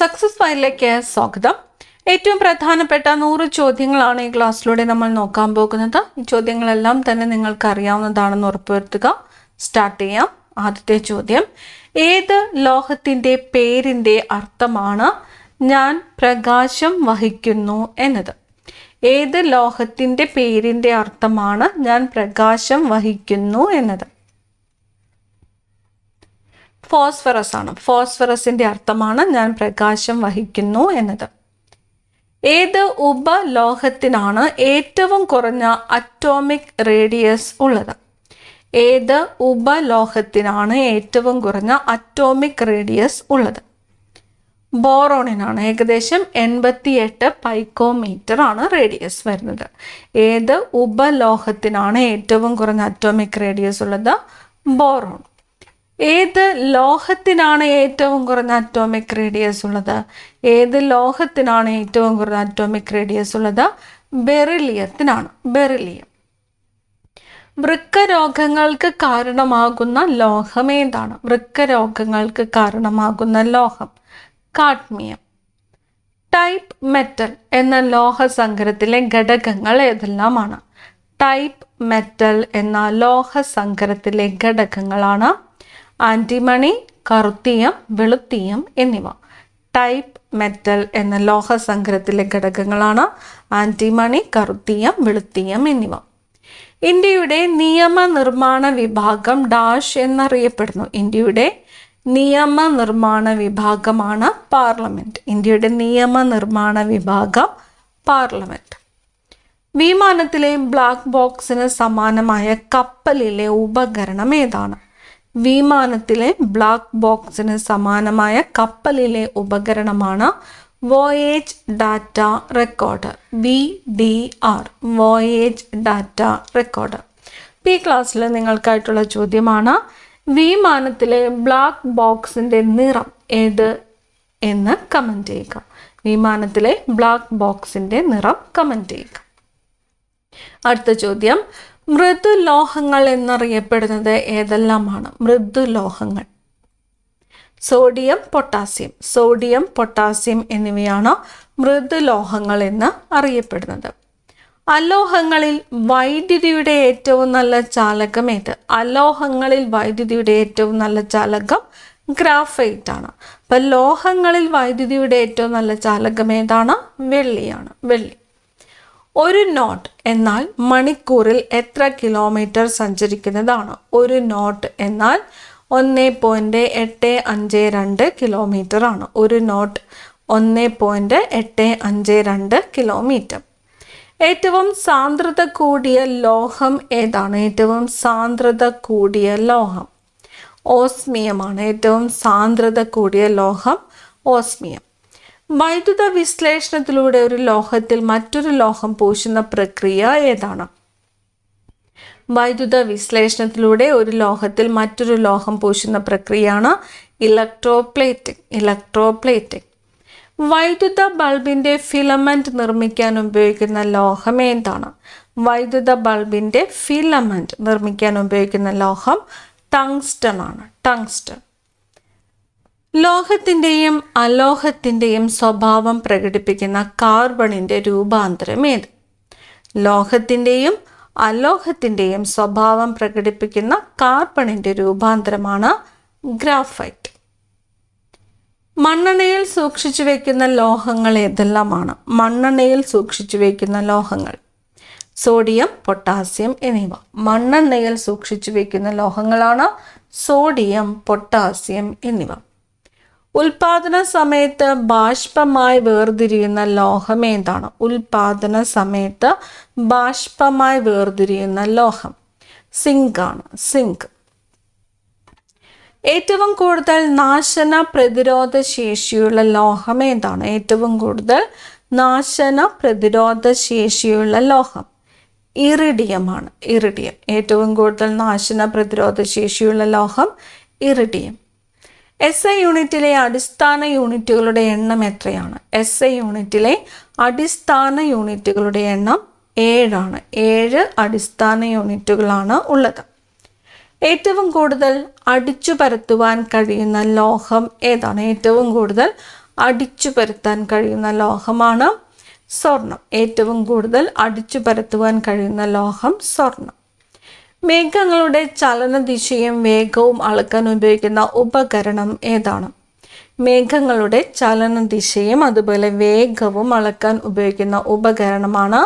Success ഫയലിലേക്ക് സ്വാഗതം. ഏറ്റവും പ്രധാനപ്പെട്ട 100 ചോദ്യങ്ങളാണ് ഈ ക്ലാസ്സിലൂടെ നമ്മൾ നോക്കാൻ പോകുന്നത്. ഈ ചോദ്യങ്ങളെല്ലാം തന്നെ നിങ്ങൾക്ക് അറിയാവുന്നതാണെന്ന് ഉറപ്പുവരുത്തുക. സ്റ്റാർട്ട് ചെയ്യാം. ആദ്യത്തെ ചോദ്യം, ഏത് ലോഹത്തിൻ്റെ പേരിൻ്റെ അർത്ഥമാണ് ഞാൻ പ്രകാശം വഹിക്കുന്നു എന്നത്? ഏത് ലോഹത്തിൻ്റെ പേരിൻ്റെ അർത്ഥമാണ് ഞാൻ പ്രകാശം വഹിക്കുന്നു എന്നത്? ഫോസ്ഫറസ് ആണ്. ഫോസ്ഫറസിൻ്റെ അർത്ഥമാണ് ഞാൻ പ്രകാശം വഹിക്കുന്നു എന്നത്. ഏത് ഉപലോഹത്തിനാണ് ഏറ്റവും കുറഞ്ഞ അറ്റോമിക് റേഡിയസ് ഉള്ളത്? ഏത് ഉപലോഹത്തിനാണ് ഏറ്റവും കുറഞ്ഞ അറ്റോമിക് റേഡിയസ് ഉള്ളത്? ബോറോണിനാണ്. ഏകദേശം 88 പൈക്കോമീറ്റർ ആണ് റേഡിയസ് വരുന്നത്. ഏത് ഉപലോഹത്തിനാണ് ഏറ്റവും കുറഞ്ഞ അറ്റോമിക് റേഡിയസ് ഉള്ളത്? ബോറോൺ. ഏത് ലോഹത്തിനാണ് ഏറ്റവും കുറഞ്ഞ അറ്റോമിക് റേഡിയസ് ഉള്ളത്? ഏത് ലോഹത്തിനാണ് ഏറ്റവും കുറഞ്ഞ അറ്റോമിക് റേഡിയസ് ഉള്ളത്? ബെറിലിയത്തിനാണ്. ബെറിലിയം. വൃക്കരോഗങ്ങൾക്ക് കാരണമാകുന്ന ലോഹം ഏതാണ്? വൃക്കരോഗങ്ങൾക്ക് കാരണമാകുന്ന ലോഹം കാഡ്മിയം. ടൈപ്പ് മെറ്റൽ എന്ന ലോഹസങ്കരത്തിലെ ഘടകങ്ങൾ ഏതെല്ലാമാണ്? ടൈപ്പ് മെറ്റൽ എന്ന ലോഹസങ്കരത്തിലെ ഘടകങ്ങളാണ് ആൻറ്റിമണി, കറുത്തീയം, വെളുത്തീയം എന്നിവ. ടൈപ്പ് മെറ്റൽ എന്ന ലോഹസങ്കരത്തിലെ ഘടകങ്ങളാണ് ആൻറ്റിമണി, കറുത്തീയം, വെളുത്തീയം എന്നിവ. ഇന്ത്യയുടെ നിയമനിർമ്മാണ വിഭാഗം ഡാഷ് എന്നറിയപ്പെടുന്നു. ഇന്ത്യയുടെ നിയമനിർമ്മാണ വിഭാഗമാണ് പാർലമെൻറ്റ്. ഇന്ത്യയുടെ നിയമനിർമ്മാണ വിഭാഗം പാർലമെൻറ്റ്. വിമാനത്തിലെ ബ്ലാക്ക് ബോക്സിന് സമാനമായ കപ്പലിലെ ഉപകരണം ഏതാണ്? വിമാനത്തിലെ ബ്ലാക്ക് ബോക്സിന് സമാനമായ കപ്പലിലെ ഉപകരണമാണ് voyage data recorder, VDR. Voyage data recorder. ഈ ക്ലാസ്സിൽ നിങ്ങൾക്കായിട്ടുള്ള ചോദ്യമാണ്, വിമാനത്തിലെ ബ്ലാക്ക് ബോക്സിൻ്റെ നിറം ഏത് എന്ന് കമൻറ്റ് ചെയ്യുക. വിമാനത്തിലെ ബ്ലാക്ക് ബോക്സിൻ്റെ നിറം കമൻറ്റ് ചെയ്യുക. അടുത്ത ചോദ്യം, മൃദുലോഹങ്ങൾ എന്നറിയപ്പെടുന്നത് ഏതെല്ലാമാണ്? മൃദുലോഹങ്ങൾ സോഡിയം, പൊട്ടാസ്യം. സോഡിയം, പൊട്ടാസ്യം എന്നിവയാണ് മൃദുലോഹങ്ങൾ എന്ന് അറിയപ്പെടുന്നത്. അലോഹങ്ങളിൽ വൈദ്യുതിയുടെ ഏറ്റവും നല്ല ചാലകം ഏത്? അലോഹങ്ങളിൽ വൈദ്യുതിയുടെ ഏറ്റവും നല്ല ചാലകം ഗ്രാഫൈറ്റ് ആണ്. അപ്പം ലോഹങ്ങളിൽ വൈദ്യുതിയുടെ ഏറ്റവും നല്ല ചാലകം ഏതാണ്? വെള്ളിയാണ്. വെള്ളി. ഒരു നോട്ട് എന്നാൽ മണിക്കൂറിൽ എത്ര കിലോമീറ്റർ സഞ്ചരിക്കുന്നതാണ്? ഒരു നോട്ട് എന്നാൽ 1.852 കിലോമീറ്റർ ആണ്. ഒരു നോട്ട് 1.852 കിലോമീറ്റർ. ഏറ്റവും സാന്ദ്രത കൂടിയ ലോഹം ഏതാണ്? ഏറ്റവും സാന്ദ്രത കൂടിയ ലോഹം ഓസ്മിയമാണ്. ഏറ്റവും സാന്ദ്രത കൂടിയ ലോഹം ഓസ്മിയം. വൈദ്യുത വിശ്ലേഷണത്തിലൂടെ ഒരു ലോഹത്തിൽ മറ്റൊരു ലോഹം പൂശുന്ന പ്രക്രിയ ഏതാണ്? വൈദ്യുത വിശ്ലേഷണത്തിലൂടെ ഒരു ലോഹത്തിൽ മറ്റൊരു ലോഹം പൂശുന്ന പ്രക്രിയയാണ് ഇലക്ട്രോപ്ലേറ്റിംഗ്. ഇലക്ട്രോപ്ലേറ്റിംഗ്. വൈദ്യുത ബൾബിൻ്റെ ഫിലമെന്റ് നിർമ്മിക്കാൻ ഉപയോഗിക്കുന്ന ലോഹം ഏതാണ്? വൈദ്യുത ബൾബിൻ്റെ ഫിലമെന്റ് നിർമ്മിക്കാൻ ഉപയോഗിക്കുന്ന ലോഹം ടങ്സ്റ്റൺ ആണ്. ടങ്സ്റ്റൺ. ലോഹത്തിൻ്റെയും അലോഹത്തിൻ്റെയും സ്വഭാവം പ്രകടിപ്പിക്കുന്ന കാർബണിൻ്റെ രൂപാന്തരം ഏത്? ലോഹത്തിൻ്റെയും അലോഹത്തിൻ്റെയും സ്വഭാവം പ്രകടിപ്പിക്കുന്ന കാർബണിൻ്റെ രൂപാന്തരമാണ് ഗ്രാഫൈറ്റ്. മണ്ണെണ്ണയിൽ സൂക്ഷിച്ചു വയ്ക്കുന്ന ലോഹങ്ങൾ ഏതെല്ലാമാണ്? മണ്ണെണ്ണയിൽ സൂക്ഷിച്ചു വയ്ക്കുന്ന ലോഹങ്ങൾ സോഡിയം, പൊട്ടാസ്യം എന്നിവ. മണ്ണെണ്ണയിൽ സൂക്ഷിച്ചു വയ്ക്കുന്ന ലോഹങ്ങളാണ് സോഡിയം, പൊട്ടാസ്യം എന്നിവ. ഉൽപാദന സമയത്ത് ബാഷ്പമായി വേർതിരിയുന്ന ലോഹം ഏതാണ്? ഉൽപാദന സമയത്ത് ബാഷ്പമായി വേർതിരിയുന്ന ലോഹം സിങ്ക് ആണ്. സിങ്ക്. ഏറ്റവും കൂടുതൽ നാശന പ്രതിരോധ ശേഷിയുള്ള ലോഹം ഏതാണ്? ഏറ്റവും കൂടുതൽ നാശന പ്രതിരോധ ശേഷിയുള്ള ലോഹം ഇറിഡിയം ആണ്. ഇറിഡിയം. ഏറ്റവും കൂടുതൽ നാശന പ്രതിരോധ ശേഷിയുള്ള ലോഹം ഇറിഡിയം. SI യൂണിറ്റിലെ അടിസ്ഥാന യൂണിറ്റുകളുടെ എണ്ണം എത്രയാണ്? SI യൂണിറ്റിലെ അടിസ്ഥാന യൂണിറ്റുകളുടെ എണ്ണം 7 ആണ്. 7 അടിസ്ഥാന യൂണിറ്റുകളാണ് ഉള്ളത്. ഏറ്റവും കൂടുതൽ അടിച്ചു പരത്തുവാൻ കഴിയുന്ന ലോഹം ഏതാണ്? ഏറ്റവും കൂടുതൽ അടിച്ചു പരത്താൻ കഴിയുന്ന ലോഹമാണ് സ്വർണം. ഏറ്റവും കൂടുതൽ അടിച്ചു പരത്തുവാൻ കഴിയുന്ന ലോഹം സ്വർണം. മേഘങ്ങളുടെ ചലനദിശയും വേഗവും അളക്കാൻ ഉപയോഗിക്കുന്ന ഉപകരണം ഏതാണ്? മേഘങ്ങളുടെ ചലനദിശയും അതുപോലെ വേഗവും അളക്കാൻ ഉപയോഗിക്കുന്ന ഉപകരണമാണ്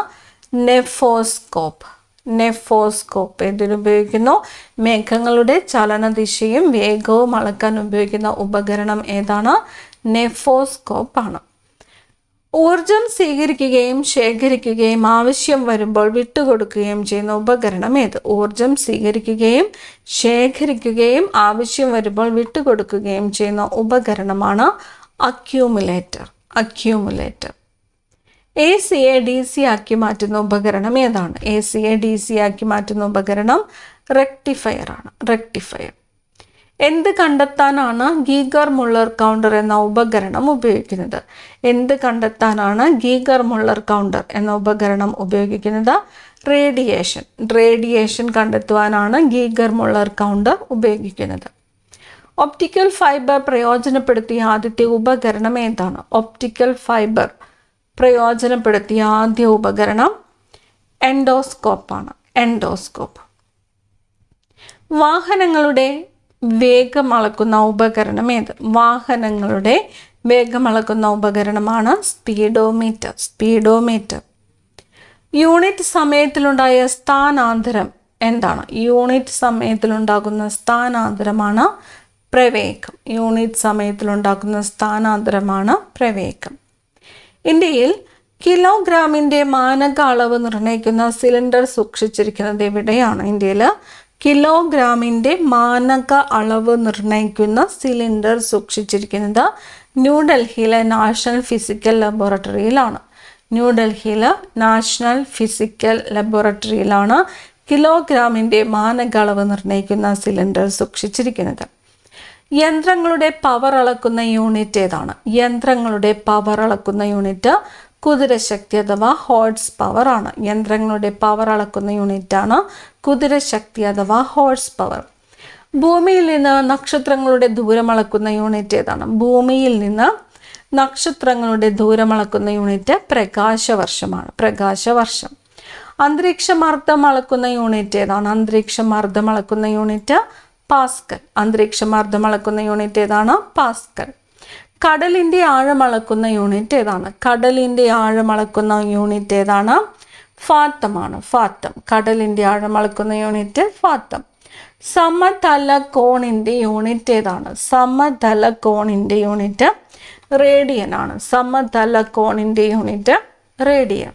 നെഫോസ്കോപ്പ്. നെഫോസ്കോപ്പ് എന്തിനുപയോഗിക്കുന്നു? മേഘങ്ങളുടെ ചലനദിശയും വേഗവും അളക്കാൻ ഉപയോഗിക്കുന്ന ഉപകരണം ഏതാണ്? നെഫോസ്കോപ്പ് ആണ്. ഊർജം സ്വീകരിക്കുകയും ശേഖരിക്കുകയും ആവശ്യം വരുമ്പോൾ വിട്ടുകൊടുക്കുകയും ചെയ്യുന്ന ഉപകരണം ഏത്? ഊർജം സ്വീകരിക്കുകയും ശേഖരിക്കുകയും ആവശ്യം വരുമ്പോൾ വിട്ടുകൊടുക്കുകയും ചെയ്യുന്ന ഉപകരണമാണ് അക്യൂമുലേറ്റർ. അക്യൂമുലേറ്റർ. AC-യെ DC ആക്കി മാറ്റുന്ന ഉപകരണം ഏതാണ്? AC-യെ DC ആക്കി മാറ്റുന്ന ഉപകരണം റെക്ടിഫയർ ആണ്. റെക്ടിഫയർ. എന്ത് കണ്ടെത്താനാണ് ഗീഗർ മുള്ളർ കൗണ്ടർ എന്ന ഉപകരണം ഉപയോഗിക്കുന്നത്? എന്ത് കണ്ടെത്താനാണ് ഗീഗർ മുള്ളർ കൗണ്ടർ എന്ന ഉപകരണം ഉപയോഗിക്കുന്നത്? റേഡിയേഷൻ. റേഡിയേഷൻ കണ്ടെത്തുവാനാണ് ഗീഗർ മുള്ളർ കൗണ്ടർ ഉപയോഗിക്കുന്നത്. ഒപ്റ്റിക്കൽ ഫൈബർ പ്രയോജനപ്പെടുത്തിയ ആദ്യത്തെ ഉപകരണം ഏതാണ്? ഒപ്റ്റിക്കൽ ഫൈബർ പ്രയോജനപ്പെടുത്തിയ ആദ്യ ഉപകരണം എൻഡോസ്കോപ്പാണ്. എൻഡോസ്കോപ്പ്. വാഹനങ്ങളുടെ വേഗം അളക്കുന്ന ഉപകരണം ഏത്? വാഹനങ്ങളുടെ വേഗം അളക്കുന്ന ഉപകരണമാണ് സ്പീഡോമീറ്റർ. സ്പീഡോമീറ്റർ. യൂണിറ്റ് സമയത്തിലുണ്ടായ സ്ഥാനാന്തരം എന്താണ്? യൂണിറ്റ് സമയത്തിലുണ്ടാകുന്ന സ്ഥാനാന്തരമാണ് പ്രവേഗം. യൂണിറ്റ് സമയത്തിലുണ്ടാകുന്ന സ്ഥാനാന്തരമാണ് പ്രവേഗം. ഇന്ത്യയിൽ കിലോഗ്രാമിൻ്റെ മാനക അളവ് നിർണ്ണയിക്കുന്ന സിലിണ്ടർ സൂക്ഷിച്ചിരിക്കുന്നത് എവിടെയാണ്? ഇന്ത്യയിൽ കിലോഗ്രാമിൻ്റെ മാനക അളവ് നിർണ്ണയിക്കുന്ന സിലിണ്ടർ സൂക്ഷിച്ചിരിക്കുന്നത് ന്യൂഡൽഹിയിലെ നാഷണൽ ഫിസിക്കൽ ലബോറട്ടറിയിലാണ്. ന്യൂഡൽഹിയിലെ നാഷണൽ ഫിസിക്കൽ ലബോറട്ടറിയിലാണ് കിലോഗ്രാമിൻ്റെ മാനക അളവ് നിർണ്ണയിക്കുന്ന സിലിണ്ടർ സൂക്ഷിച്ചിരിക്കുന്നത്. യന്ത്രങ്ങളുടെ പവർ അളക്കുന്ന യൂണിറ്റ് ഏതാണ്? യന്ത്രങ്ങളുടെ പവർ അളക്കുന്ന യൂണിറ്റ് കുതിരശക്തി അഥവാ ഹോഴ്സ് പവർ ആണ്. യന്ത്രങ്ങളുടെ പവർ അളക്കുന്ന യൂണിറ്റാണ് കുതിരശക്തി അഥവാ ഹോഴ്സ് പവർ. ഭൂമിയിൽ നിന്ന് നക്ഷത്രങ്ങളുടെ ദൂരം അളക്കുന്ന യൂണിറ്റ് ഏതാണ്? ഭൂമിയിൽ നിന്ന് നക്ഷത്രങ്ങളുടെ ദൂരം അളക്കുന്ന യൂണിറ്റ് പ്രകാശവർഷമാണ്. പ്രകാശവർഷം. അന്തരീക്ഷമർദ്ദം അളക്കുന്ന യൂണിറ്റ് ഏതാണ്? അന്തരീക്ഷമർദ്ദം അളക്കുന്ന യൂണിറ്റ് പാസ്കൽ. അന്തരീക്ഷമർദ്ദം അളക്കുന്ന യൂണിറ്റ് ഏതാണ്? പാസ്കൽ. കടലിൻ്റെ ആഴം അളക്കുന്ന യൂണിറ്റ് ഏതാണ്? കടലിൻ്റെ ആഴം അളക്കുന്ന യൂണിറ്റ് ഏതാണ്? ഫാത്തമാണ്. ഫാത്തം. കടലിൻ്റെ ആഴം അളക്കുന്ന യൂണിറ്റ് ഫാത്തം. സമതല കോണിൻ്റെ യൂണിറ്റ് ഏതാണ്? സമതല കോണിൻ്റെ യൂണിറ്റ് റേഡിയൻ ആണ്. സമതല കോണിൻ്റെ യൂണിറ്റ് റേഡിയൻ.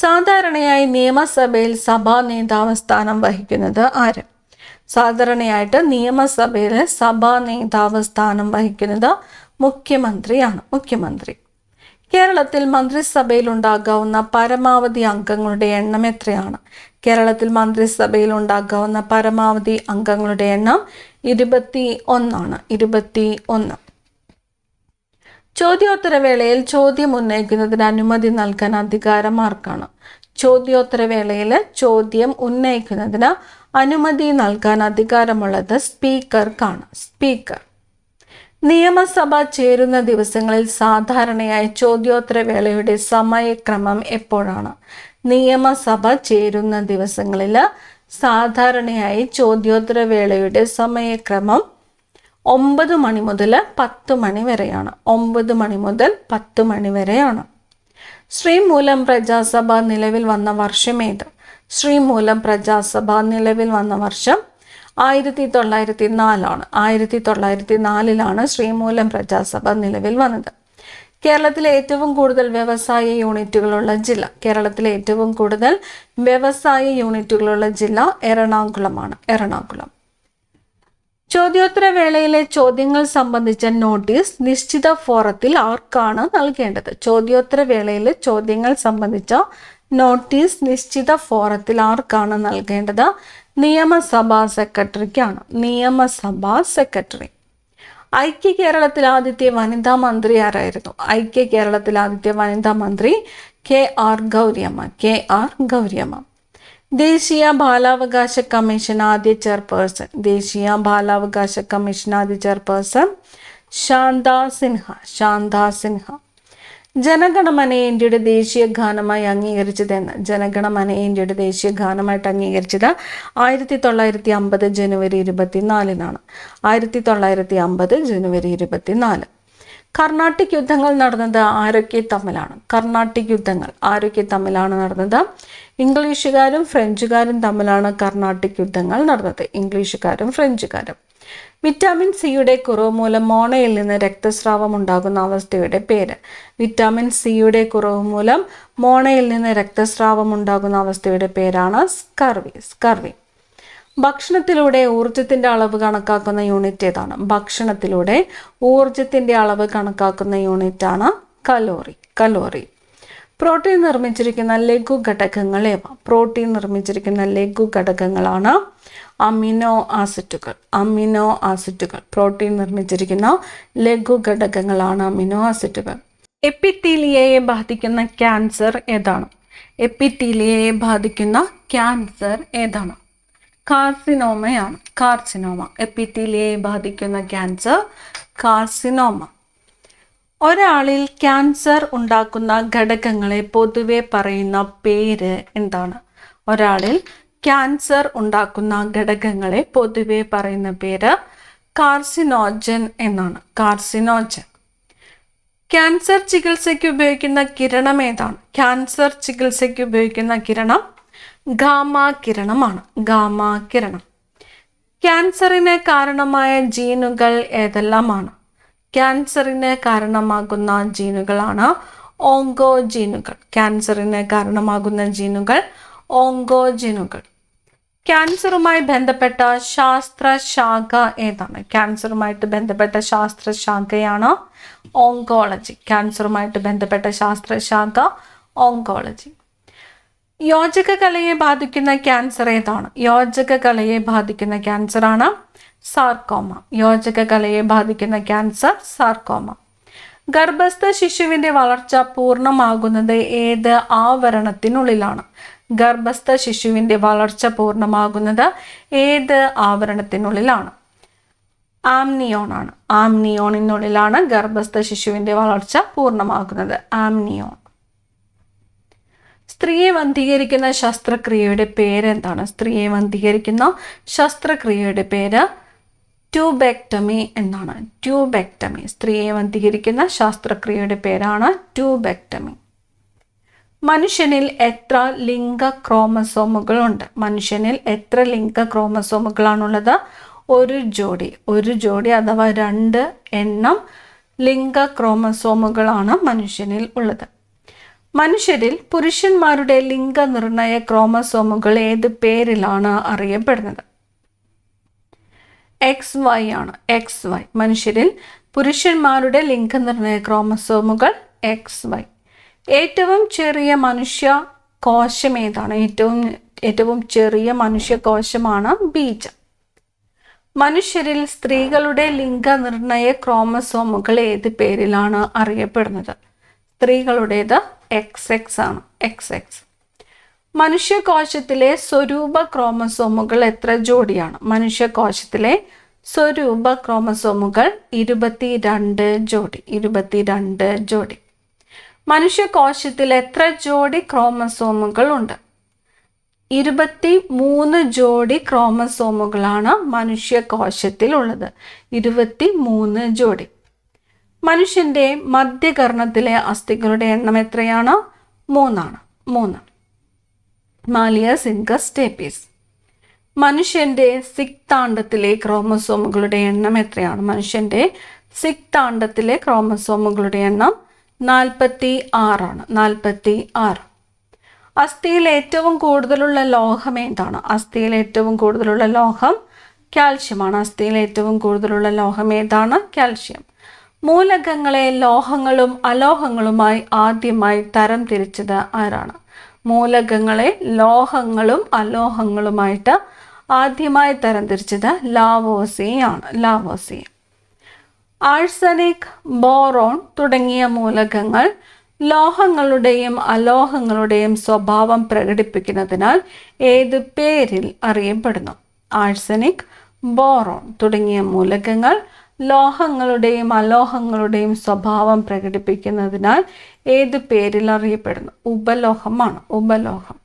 സാധാരണയായി നിയമസഭയിൽ സഭാ നേതാവ് സ്ഥാനം വഹിക്കുന്നത് ആര്? സാധാരണയായിട്ട് നിയമസഭയിൽ സഭാ നേതാവ് സ്ഥാനം വഹിക്കുന്നത് മുഖ്യമന്ത്രിയാണ്. മുഖ്യമന്ത്രി. കേരളത്തിൽ മന്ത്രിസഭയിൽ ഉണ്ടാകാവുന്ന പരമാവധി അംഗങ്ങളുടെ എണ്ണം എത്രയാണ്? കേരളത്തിൽ മന്ത്രിസഭയിൽ ഉണ്ടാകാവുന്ന പരമാവധി അംഗങ്ങളുടെ എണ്ണം 21 ആണ്. 21. ചോദ്യോത്തരവേളയിൽ ചോദ്യം ഉന്നയിക്കുന്നതിന് അനുമതി നൽകാൻ അധികാരം ആർക്കാണ്? ചോദ്യോത്തരവേളയിൽ ചോദ്യം ഉന്നയിക്കുന്നതിന് അനുമതി നൽകാൻ അധികാരമുള്ളത് സ്പീക്കർക്കാണ്. സ്പീക്കർ. നിയമസഭ ചേരുന്ന ദിവസങ്ങളിൽ സാധാരണയായി ചോദ്യോത്തരവേളയുടെ സമയക്രമം എപ്പോഴാണ്? നിയമസഭ ചേരുന്ന ദിവസങ്ങളിൽ സാധാരണയായി ചോദ്യോത്തരവേളയുടെ സമയക്രമം 9 മണി മുതൽ 10 മണി വരെയാണ്. 9 മണി മുതൽ 10 മണി വരെയാണ്. ശ്രീമൂലം പ്രജാസഭ നിലവിൽ വന്ന വർഷം ഏത്? ശ്രീമൂലം പ്രജാസഭ നിലവിൽ വന്ന വർഷം 1904 ആണ്. 1904 ശ്രീമൂലം പ്രജാസഭ നിലവിൽ വന്നത്. കേരളത്തിലെ ഏറ്റവും കൂടുതൽ വ്യവസായ യൂണിറ്റുകളുള്ള ജില്ല? കേരളത്തിലെ ഏറ്റവും കൂടുതൽ വ്യവസായ യൂണിറ്റുകളുള്ള ജില്ല എറണാകുളമാണ്. എറണാകുളം. ചോദ്യോത്തര വേളയിലെ ചോദ്യങ്ങൾ സംബന്ധിച്ച നോട്ടീസ് നിശ്ചിത ഫോറത്തിൽ ആർക്കാണ് നൽകേണ്ടത്? ചോദ്യോത്തര വേളയിലെ ചോദ്യങ്ങൾ സംബന്ധിച്ച നോട്ടീസ് നിശ്ചിത ഫോറത്തിൽ ആർക്കാണ് നൽകേണ്ടത്? നിയമസഭാ സെക്രട്ടറിക്കാണ്. നിയമസഭാ സെക്രട്ടറി. ഐക്യ കേരളത്തിൽ ആദ്യത്തെ വനിതാ മന്ത്രി ആരായിരുന്നു? ഐക്യ കേരളത്തിൽ ആദ്യത്തെ വനിതാ മന്ത്രി KR ഗൗരിയമ്മ. KR ഗൗരിയമ്മ. ദേശീയ ബാലാവകാശ കമ്മീഷൻ ആദ്യ ചെയർപേഴ്സൺ? ദേശീയ ബാലാവകാശ കമ്മീഷൻ ആദ്യ ചെയർപേഴ്സൺ ശാന്താ സിൻഹ. ശാന്താ സിൻഹ. ജനഗണമനയെ ഇന്ത്യയുടെ ദേശീയ ഗാനമായി അംഗീകരിച്ചതെന്ന്. ജനഗണമനയെ ഇന്ത്യയുടെ ദേശീയ ഗാനമായിട്ട് അംഗീകരിച്ചത് 1950 ജനുവരി 24-നാണ്. 1950 ജനുവരി 24. കർണാട്ടിക് യുദ്ധങ്ങൾ നടന്നത് ആരൊക്കെ തമ്മിലാണ്? കർണാട്ടിക് യുദ്ധങ്ങൾ ആരൊക്കെ തമ്മിലാണ് നടന്നത്? ഇംഗ്ലീഷുകാരും ഫ്രഞ്ചുകാരും തമ്മിലാണ് കർണാട്ടിക് യുദ്ധങ്ങൾ നടന്നത്. ഇംഗ്ലീഷുകാരും ഫ്രഞ്ചുകാരും. വിറ്റാമിൻ സിയുടെ കുറവ് മൂലം മോണയിൽ നിന്ന് രക്തസ്രാവം ഉണ്ടാകുന്ന അവസ്ഥയുടെ പേര്. വിറ്റാമിൻ സിയുടെ കുറവ് മൂലം മോണയിൽ നിന്ന് രക്തസ്രാവം ഉണ്ടാകുന്ന അവസ്ഥയുടെ പേരാണ് സ്കർവി. സ്കർവി. ഭക്ഷണത്തിലൂടെ ഊർജത്തിന്റെ അളവ് കണക്കാക്കുന്ന യൂണിറ്റ് ഏതാണ്? ഭക്ഷണത്തിലൂടെ ഊർജത്തിന്റെ അളവ് കണക്കാക്കുന്ന യൂണിറ്റ് ആണ് കലോറി. കലോറി. പ്രോട്ടീൻ നിർമ്മിച്ചിരിക്കുന്ന ലഘു ഘടകങ്ങൾ ഏവ? പ്രോട്ടീൻ നിർമ്മിച്ചിരിക്കുന്ന ലഘു ഘടകങ്ങളാണ് അമിനോ ആസിഡുകൾ. അമിനോ ആസിഡുകൾ. പ്രോട്ടീൻ നിർമ്മിച്ചിരിക്കുന്ന ലഘു ഘടകങ്ങളാണ് അമിനോ ആസിഡുകൾ. എപ്പിത്തീലിയയെ ബാധിക്കുന്ന ക്യാൻസർ ഏതാണ്? എപ്പിത്തീലിയയെ ബാധിക്കുന്ന ക്യാൻസർ ഏതാണ്? കാർസിനോമയാണ്. കാർസിനോമ. എപ്പിത്തീലിയയെ ബാധിക്കുന്ന ക്യാൻസർ കാർസിനോമ. ഒരാളിൽ ക്യാൻസർ ഉണ്ടാക്കുന്ന ഘടകങ്ങളെ പൊതുവെ പറയുന്ന പേര് എന്താണ്? ഒരാളിൽ ക്യാൻസർ ഉണ്ടാക്കുന്ന ഘടകങ്ങളെ പൊതുവെ പറയുന്ന പേര് കാർസിനോജൻ എന്നാണ്. കാർസിനോജൻ. ക്യാൻസർ ചികിത്സയ്ക്ക് ഉപയോഗിക്കുന്ന കിരണം ഏതാണ്? ക്യാൻസർ ചികിത്സയ്ക്ക് ഉപയോഗിക്കുന്ന കിരണം ഗാമ കിരണമാണ്. ഗാമ കിരണം. ക്യാൻസറിന് കാരണമായ ജീനുകൾ ഏതെല്ലാമാണ്? ക്യാൻസറിന് കാരണമാകുന്ന ജീനുകളാണ് ഓങ്കോജീനുകൾ. ക്യാൻസറിന് കാരണമാകുന്ന ജീനുകൾ ഓങ്കോജീനുകൾ. ക്യാൻസറുമായി ബന്ധപ്പെട്ട ശാസ്ത്രശാഖ ഏതാണ്? ക്യാൻസറുമായിട്ട് ബന്ധപ്പെട്ട ശാസ്ത്രശാഖയാണ് ഓങ്കോളജി. ക്യാൻസറുമായിട്ട് ബന്ധപ്പെട്ട ശാസ്ത്രശാഖ ഓങ്കോളജി. യോജക കലയെ ബാധിക്കുന്ന ക്യാൻസർ ഏതാണ്? യോജക കലയെ ബാധിക്കുന്ന ക്യാൻസറാണ് സാർക്കോമ. യോജക കലയെ ബാധിക്കുന്ന ക്യാൻസർ സാർക്കോമ. ഗർഭസ്ഥ ശിശുവിൻ്റെ വളർച്ച പൂർണ്ണമാകുന്നത് ഏത് ആവരണത്തിനുള്ളിലാണ്? ഗർഭസ്ഥ ശിശുവിൻ്റെ വളർച്ച പൂർണ്ണമാകുന്നത് ഏത് ആവരണത്തിനുള്ളിലാണ്? ആംനിയോൺ ആണ്. ആംനിയോണിനുള്ളിലാണ് ഗർഭസ്ഥ ശിശുവിൻ്റെ വളർച്ച പൂർണ്ണമാകുന്നത്. ആംനിയോൺ. സ്ത്രീയെ വന്ധീകരിക്കുന്ന ശസ്ത്രക്രിയയുടെ പേരെന്താണ്? സ്ത്രീയെ വന്ധീകരിക്കുന്ന ശസ്ത്രക്രിയയുടെ പേര് ട്യൂബെക്ടമി എന്നാണ്. ട്യൂബെക്ടമി. സ്ത്രീയെ വന്ധീകരിക്കുന്ന ശസ്ത്രക്രിയയുടെ പേരാണ് ട്യൂബെക്ടമി. മനുഷ്യനിൽ എത്ര ലിംഗ ക്രോമസോമുകളുണ്ട്? മനുഷ്യനിൽ എത്ര ലിംഗ ക്രോമസോമുകളാണുള്ളത്? ഒരു ജോഡി. ഒരു ജോഡി അഥവാ 2 എണ്ണം ലിംഗ ക്രോമസോമുകളാണ് മനുഷ്യനിൽ ഉള്ളത്. മനുഷ്യരിൽ പുരുഷന്മാരുടെ ലിംഗനിർണയ ക്രോമസോമുകൾ ഏത് പേരിലാണ് അറിയപ്പെടുന്നത്? XY ആണ്. XY. മനുഷ്യരിൽ പുരുഷന്മാരുടെ ലിംഗനിർണയ ക്രോമസോമുകൾ XY. ഏറ്റവും ചെറിയ മനുഷ്യ കോശം ഏതാണ്? ഏറ്റവും ചെറിയ മനുഷ്യകോശമാണ് ബീജം. മനുഷ്യരിൽ സ്ത്രീകളുടെ ലിംഗനിർണയ ക്രോമസോമുകൾ ഏത് പേരിലാണ് അറിയപ്പെടുന്നത്? സ്ത്രീകളുടേത് XX ആണ്. XX. മനുഷ്യകോശത്തിലെ സ്വരൂപ ക്രോമസോമുകൾ എത്ര ജോഡിയാണ്? മനുഷ്യകോശത്തിലെ സ്വരൂപ ക്രോമസോമുകൾ 22 ജോഡി. 22 ജോഡി. മനുഷ്യകോശത്തിൽ എത്ര ജോഡി ക്രോമസോമുകൾ ഉണ്ട്? 23 ജോഡി ക്രോമസോമുകളാണ് മനുഷ്യകോശത്തിൽ ഉള്ളത്. 23 ജോഡി. മനുഷ്യൻ്റെ മധ്യകർണത്തിലെ അസ്ഥികളുടെ എണ്ണം എത്രയാണ്? 3 ആണ്. 3. Malleus incus stapes. മനുഷ്യൻ്റെ സിക്താണ്ഡത്തിലെ ക്രോമസോമുകളുടെ എണ്ണം എത്രയാണ്? മനുഷ്യൻ്റെ സിക്താണ്ഡത്തിലെ ക്രോമസോമുകളുടെ എണ്ണം 46 ആണ്. 46. അസ്ഥിയിൽ ഏറ്റവും കൂടുതലുള്ള ലോഹം ഏതാണ്? അസ്ഥിയിൽ ഏറ്റവും കൂടുതലുള്ള ലോഹം കാൽഷ്യമാണ്. അസ്ഥിയിൽ ഏറ്റവും കൂടുതലുള്ള ലോഹം ഏതാണ്? കാൽഷ്യം. മൂലകങ്ങളെ ലോഹങ്ങളും അലോഹങ്ങളുമായി ആദ്യമായി തരം തിരിച്ചത് ആരാണ്? മൂലകങ്ങളെ ലോഹങ്ങളും അലോഹങ്ങളുമായിട്ട് ആദ്യമായി തരം തിരിച്ചത് ലാവോസിയാണ്. ലാവോസി. ആഴ്സനിക്, ബോറോൺ തുടങ്ങിയ മൂലകങ്ങൾ ലോഹങ്ങളുടെയും അലോഹങ്ങളുടെയും സ്വഭാവം പ്രകടിപ്പിക്കുന്നതിനാൽ ഏത് പേരിൽ അറിയപ്പെടുന്നു? ആഴ്സനിക്, ബോറോൺ തുടങ്ങിയ മൂലകങ്ങൾ ലോഹങ്ങളുടെയും അലോഹങ്ങളുടെയും സ്വഭാവം പ്രകടിപ്പിക്കുന്നതിനാൽ ഏത് പേരിൽ അറിയപ്പെടുന്നു? ഉപലോഹമാണ്. ഉപലോഹം.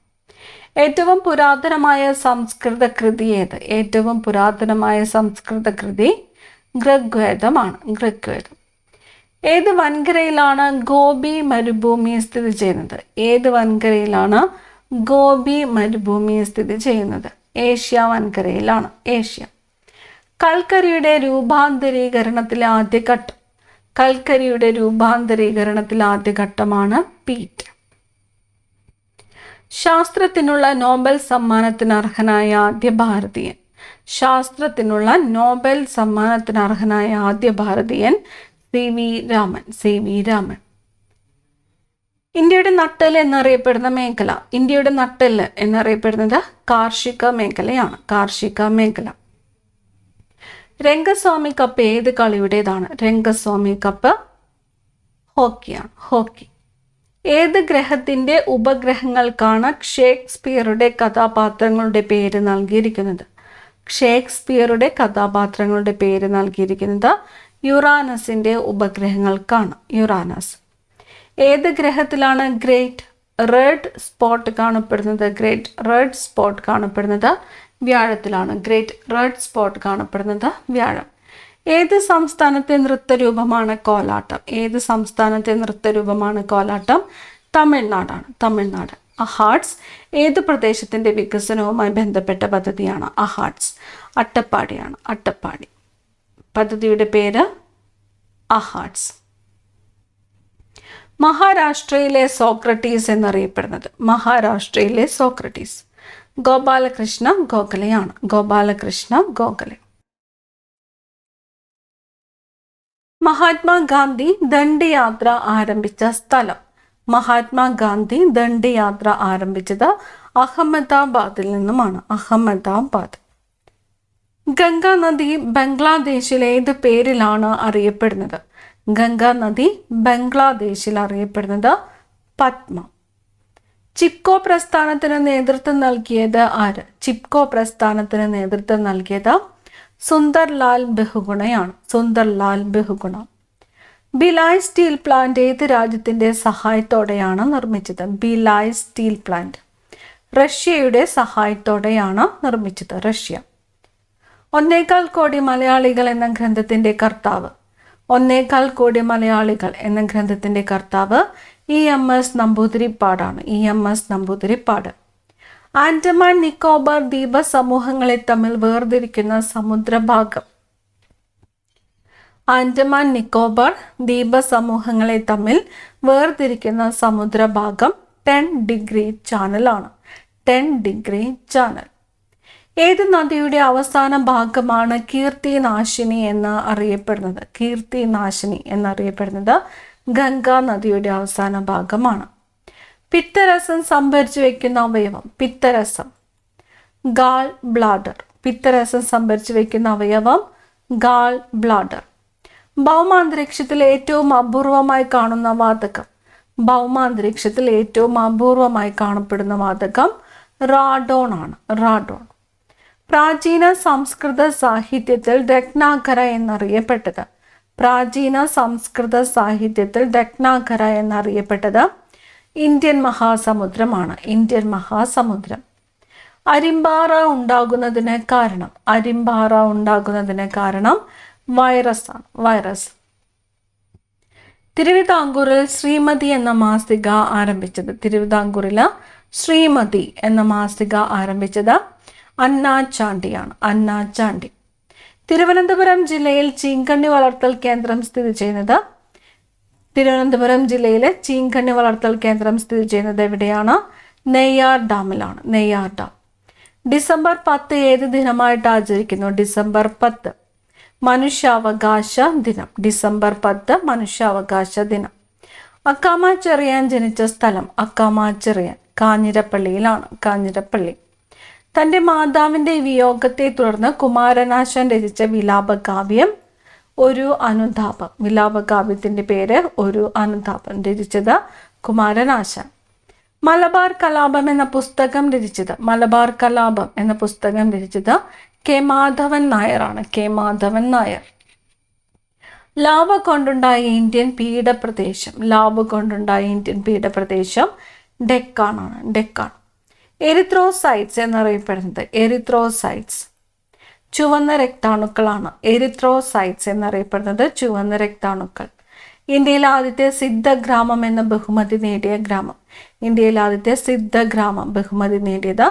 ഏറ്റവും പുരാതനമായ സംസ്കൃത കൃതി ഏത്? ഏറ്റവും പുരാതനമായ സംസ്കൃത കൃതി ഋഗ്വേദമാണ്. ഋഗ്വേദം. ഏത് വൻകരയിലാണ് ഗോബി മരുഭൂമി സ്ഥിതി ചെയ്യുന്നത്? ഏത് വൻകരയിലാണ് ഗോബി മരുഭൂമി സ്ഥിതി ചെയ്യുന്നത്? ഏഷ്യ വൻകരയിലാണ്. ഏഷ്യ. കൽക്കരിയുടെ രൂപാന്തരീകരണത്തിലെ ആദ്യഘട്ടം. കൽക്കരിയുടെ രൂപാന്തരീകരണത്തിലെ ആദ്യഘട്ടമാണ് പീറ്റ്. ശാസ്ത്രത്തിനുള്ള നോബൽ സമ്മാനത്തിന് അർഹനായ ആദ്യ ഭാരതീയൻ. ശാസ്ത്രത്തിനുള്ള നോബൽ സമ്മാനത്തിന് അർഹനായ ആദ്യ ഭാരതീയൻ CV രാമൻ. CV രാമൻ. ഇന്ത്യയുടെ നട്ടെല്ല് എന്നറിയപ്പെടുന്ന മേഖല. ഇന്ത്യയുടെ നട്ടെല്ല് എന്നറിയപ്പെടുന്നത് കാർഷിക മേഖലയാണ്. കാർഷിക മേഖല. രംഗസ്വാമി കപ്പ് ഏത് കളിയുടേതാണ്? രംഗസ്വാമി കപ്പ് ഹോക്കിയാണ്. ഹോക്കി. ഏത് ഗ്രഹത്തിൻ്റെ ഉപഗ്രഹങ്ങൾക്കാണ് ഷേക്സ്പിയറുടെ കഥാപാത്രങ്ങളുടെ പേര് നൽകിയിരിക്കുന്നത്? ഷേക്സ്പിയറുടെ കഥാപാത്രങ്ങളുടെ പേര് നൽകിയിരിക്കുന്നത് യുറാനസിൻ്റെ ഉപഗ്രഹങ്ങൾക്കാണ്. യുറാനസ്. ഏത് ഗ്രഹത്തിലാണ് ഗ്രേറ്റ് റെഡ് സ്പോട്ട് കാണപ്പെടുന്നത്? ഗ്രേറ്റ് റെഡ് സ്പോട്ട് കാണപ്പെടുന്നത് വ്യാഴത്തിലാണ്. ഗ്രേറ്റ് റെഡ് സ്പോട്ട് കാണപ്പെടുന്നത് വ്യാഴം. ഏത് സംസ്ഥാനത്തെ നൃത്തരൂപമാണ് കോലാട്ടം? ഏത് സംസ്ഥാനത്തെ നൃത്തരൂപമാണ് കോലാട്ടം? തമിഴ്നാടാണ്. തമിഴ്നാട്. അഹാട്സ് ഏത് പ്രദേശത്തിൻ്റെ വികസനവുമായി ബന്ധപ്പെട്ട പദ്ധതിയാണ്? അഹാട്സ് അട്ടപ്പാടിയാണ്. അട്ടപ്പാടി. പദ്ധതിയുടെ പേര് അഹാട്സ്. മഹാരാഷ്ട്രയിലെ സോക്രട്ടീസ് എന്നറിയപ്പെടുന്നത്? മഹാരാഷ്ട്രയിലെ സോക്രട്ടീസ് ഗോപാലകൃഷ്ണ ഗോഖലെയാണ്. ഗോപാലകൃഷ്ണ ഗോഖലെ. മഹാത്മാഗാന്ധി ദണ്ഡിയാത്ര ആരംഭിച്ച സ്ഥലം. മഹാത്മാഗാന്ധി ദണ്ഡിയാത്ര ആരംഭിച്ചത് അഹമ്മദാബാദിൽ നിന്നുമാണ്. അഹമ്മദാബാദ്. ഗംഗാ നദി ബംഗ്ലാദേശിൽ ഏത് പേരിലാണ് അറിയപ്പെടുന്നത്? ഗംഗാ നദി ബംഗ്ലാദേശിൽ അറിയപ്പെടുന്നത് പത്മ. ചിപ്കോ പ്രസ്ഥാനത്തിന് നേതൃത്വം നൽകിയത് ആര്? ചിപ്കോ പ്രസ്ഥാനത്തിന് നേതൃത്വം നൽകിയത് സുന്ദർലാൽ ബഹുഗുണയാണ്. സുന്ദർലാൽ ബഹുഗുണ. ഭിലായ് സ്റ്റീൽ പ്ലാന്റ് ഏത് രാജ്യത്തിൻ്റെ സഹായത്തോടെയാണ് നിർമ്മിച്ചത്? ഭിലായ് സ്റ്റീൽ പ്ലാന്റ് റഷ്യയുടെ സഹായത്തോടെയാണ് നിർമ്മിച്ചത്. റഷ്യ. 1.25 കോടി മലയാളികൾ എന്ന ഗ്രന്ഥത്തിൻ്റെ കർത്താവ്. 1.25 കോടി മലയാളികൾ എന്ന ഗ്രന്ഥത്തിൻ്റെ കർത്താവ് EMS നമ്പൂതിരിപ്പാടാണ്. EMS നമ്പൂതിരിപ്പാട്. ആൻഡമാൻ നിക്കോബാർ ദ്വീപ സമൂഹങ്ങളെ തമ്മിൽ വേർതിരിക്കുന്ന സമുദ്രഭാഗം. ആൻഡമാൻ നിക്കോബാർ ദ്വീപ സമൂഹങ്ങളെ തമ്മിൽ വേർതിരിക്കുന്ന സമുദ്രഭാഗം 10 ഡിഗ്രി ചാനലാണ്. 10 ഡിഗ്രി ചാനൽ. ഏത് നദിയുടെ അവസാന ഭാഗമാണ് കീർത്തിനാശിനി എന്ന് അറിയപ്പെടുന്നത്? കീർത്തിനാശിനി എന്നറിയപ്പെടുന്നത് ഗംഗാ നദിയുടെ അവസാന ഭാഗമാണ്. പിത്തരസം സംഭരിച്ചു വയ്ക്കുന്ന അവയവം. പിത്തരസം ഗാൾ ബ്ലാഡർ. പിത്തരസം സംഭരിച്ചു വയ്ക്കുന്ന അവയവം ഗാൾ ബ്ലാഡർ. ഭൗമാന്തരീക്ഷത്തിൽ ഏറ്റവും അപൂർവമായി കാണുന്ന വാതകം. ഭൗമാന്തരീക്ഷത്തിൽ ഏറ്റവും അപൂർവമായി കാണപ്പെടുന്ന വാതകം റാഡോൺ ആണ്. റാഡോൺ. പ്രാചീന സംസ്കൃത സാഹിത്യത്തിൽ രത്നാകര എന്നറിയപ്പെട്ടത്. പ്രാചീന സംസ്കൃത സാഹിത്യത്തിൽ രത്നാകര എന്നറിയപ്പെട്ടത് ഇന്ത്യൻ മഹാസമുദ്രമാണ്. ഇന്ത്യൻ മഹാസമുദ്രം. അരിമ്പാറ ഉണ്ടാകുന്നതിന് കാരണം. അരിമ്പാറ ഉണ്ടാകുന്നതിന് കാരണം വൈറസാണ്. വൈറസ്. തിരുവിതാംകൂറിൽ ശ്രീമതി എന്ന മാസിക ആരംഭിച്ചത്. തിരുവിതാംകൂറിൽ ശ്രീമതി എന്ന മാസിക ആരംഭിച്ചത് അന്നാ ചാണ്ടിയാണ്. അന്നാ ചാണ്ടി. തിരുവനന്തപുരം ജില്ലയിൽ ചീങ്കണ്ണി വളർത്തൽ കേന്ദ്രം സ്ഥിതി ചെയ്യുന്നത്. തിരുവനന്തപുരം ജില്ലയിലെ ചീങ്കണ്ണി വളർത്തൽ കേന്ദ്രം സ്ഥിതി ചെയ്യുന്നത് എവിടെയാണ്? നെയ്യാർ ഡാമിലാണ്. നെയ്യാർ ഡാം. ഡിസംബർ 10 ഏത് ദിനമായിട്ട് ആചരിക്കുന്നു? ഡിസംബർ 10 മനുഷ്യാവകാശ ദിനം. ഡിസംബർ 10 മനുഷ്യാവകാശ ദിനം. അക്കാമ ചെറിയാൻ ജനിച്ച സ്ഥലം. അക്കാമ ചെറിയാൻ കാഞ്ഞിരപ്പള്ളിയിലാണ്. കാഞ്ഞിരപ്പള്ളി. തൻ്റെ മാതാവിൻ്റെ വിയോഗത്തെ തുടർന്ന് കുമാരനാശാൻ രചിച്ച വിലാപകാവ്യം ഒരു അനുതാപം. വിലാപകാവ്യത്തിൻ്റെ പേര് ഒരു അനുതാപം. രചിച്ചത് കുമാരനാശാൻ. മലബാർ കലാപം എന്ന പുസ്തകം രചിച്ചത്. മലബാർ കലാപം എന്ന പുസ്തകം രചിച്ചത് കെ മാധവൻ നായരാണ്. കെ മാധവൻ നായർ. ലാവ കൊണ്ടുണ്ടായ ഇന്ത്യൻ പീഠപ്രദേശം, ലാവ കൊണ്ടുണ്ടായ ഇന്ത്യൻ പീഠപ്രദേശം ഡെക്കാൻ ആണ്, ഡെക്കാൻ. എരിത്രോസൈറ്റ്സ് എന്നറിയപ്പെടുന്നത്, എരിത്രോസൈറ്റ്സ് ചുവന്ന രക്താണുക്കളാണ്. എരിത്രോസൈറ്റ്സ് എന്നറിയപ്പെടുന്നത് ചുവന്ന രക്താണുക്കൾ. ഇന്ത്യയിലെ ആദ്യത്തെ സിദ്ധഗ്രാമം എന്ന ബഹുമതി നേടിയ ഗ്രാമം, ഇന്ത്യയിലെ ആദ്യത്തെ സിദ്ധഗ്രാമം ബഹുമതി നേടിയത്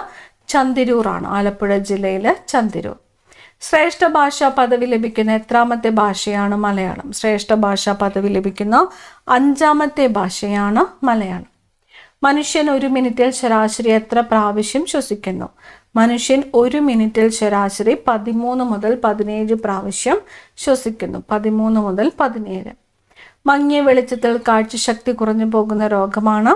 ചന്ദിരൂർ ആണ്, ആലപ്പുഴ ജില്ലയിലെ ചന്ദിരൂർ. ശ്രേഷ്ഠ ഭാഷാ പദവി ലഭിക്കുന്ന എത്രാമത്തെ ഭാഷയാണ് മലയാളം? ശ്രേഷ്ഠ ഭാഷാ പദവി ലഭിക്കുന്ന 5ാമത്തെ ഭാഷയാണ് മലയാളം. മനുഷ്യൻ 1 മിനിറ്റിൽ ശരാശരി എത്ര പ്രാവശ്യം ശ്വസിക്കുന്നു? മനുഷ്യൻ 1 മിനിറ്റിൽ ശരാശരി 13 മുതൽ 17 പ്രാവശ്യം ശ്വസിക്കുന്നു. 13 മുതൽ 17. മങ്ങിയ വെളിച്ചത്തിൽ കാഴ്ചശക്തി കുറഞ്ഞു പോകുന്ന രോഗമാണ്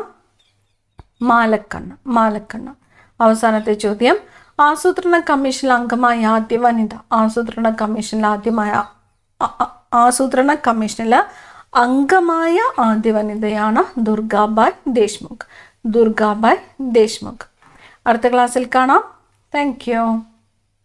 മാലക്കണ്ണ്, മാലക്കണ്ണ്. അവസാനത്തെ ചോദ്യം, ആസൂത്രണ കമ്മീഷനിൽ അംഗമായ ആദ്യ വനിത, ആസൂത്രണ കമ്മീഷനിൽ അംഗമായ ആദ്യ വനിതയാണ് ദുർഗാബായ് ദേശ്മുഖ്, ദുർഗാബായ് ദേശ്മുഖ്. അടുത്ത ക്ലാസ്സിൽ കാണാം. Thank you.